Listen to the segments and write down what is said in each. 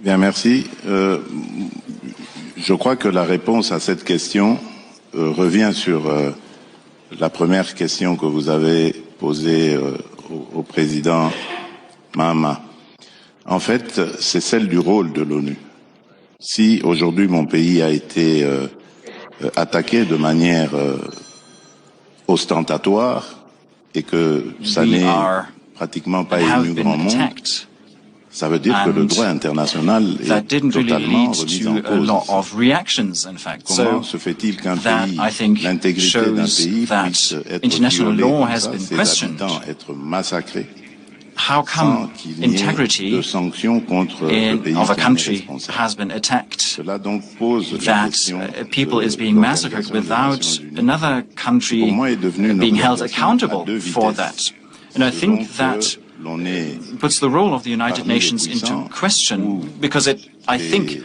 Bien, merci. Je crois que la réponse à cette question revient sur la première question que vous avez posée au président Mahama. En fait, c'est celle du rôle de l'ONU. Si aujourd'hui mon pays a été attaqué de manière ostentatoire et que ça n'est pratiquement pas ému grand monde, ça veut dire que le droit international est totalement remis en cause. Comment se fait-il qu'un pays, l'intégrité d'un pays puisse être violée comme ça, ses habitants être massacrés sans qu'il n'y ait de sanctions contre le pays qui en est responsable? Cela donc pose la question de l'organisation du Pour moi est devenu une organisation à deux vitesses. And I think that puts the role of the United Nations into question because it, I think,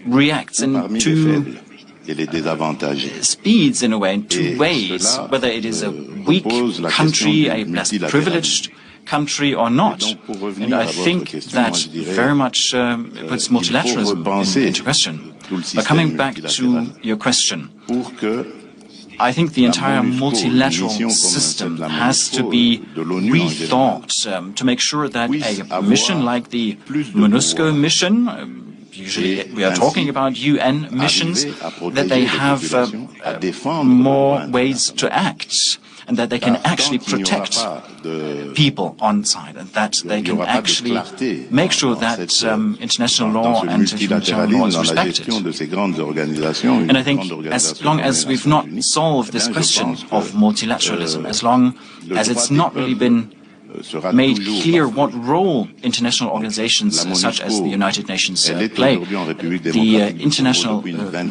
reacts in two speeds in a way, in two ways, whether it is a weak country, a less privileged country or not. And I think that very much puts multilateralism into question. But coming back to your question, I think the entire multilateral system has to be rethought to make sure that a mission like the MONUSCO mission, usually we are talking about UN missions, that they have more ways to act and that they can actually protect people on site and that they can actually make sure that international law and humanitarian law is respected. And I think as long as we've not solved this question of multilateralism, as long as it's not really been made clear what role international organizations such as the United Nations play, the international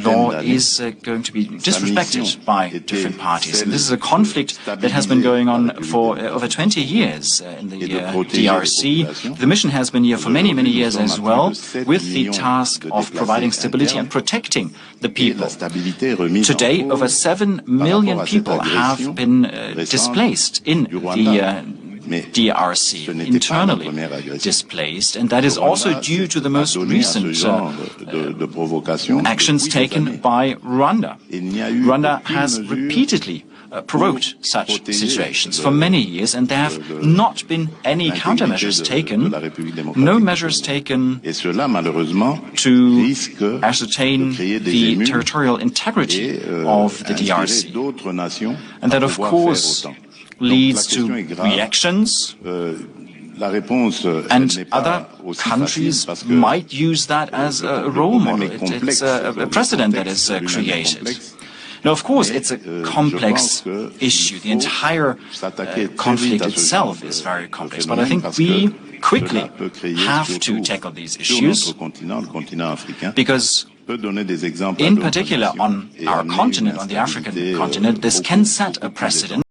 law is going to be disrespected by different parties. And this is a conflict that has been going on for over 20 years in the DRC. The mission has been here for many, many years as well, with the task of providing stability and protecting the people. Today, over 7 million people have been displaced in the DRC, internally displaced, and that is also due to the most recent actions taken by Rwanda. Rwanda has repeatedly provoked such situations for many years, and there have not been any countermeasures taken, no measures taken to ascertain the territorial integrity of the DRC. And that, of course, leads to reactions, and other countries might use that as a role model. It's a precedent that is created. Now, of course, it's a complex issue. The entire conflict itself is very complex, but I think we quickly have to tackle these issues because in particular on our continent, on the African continent, this can set a precedent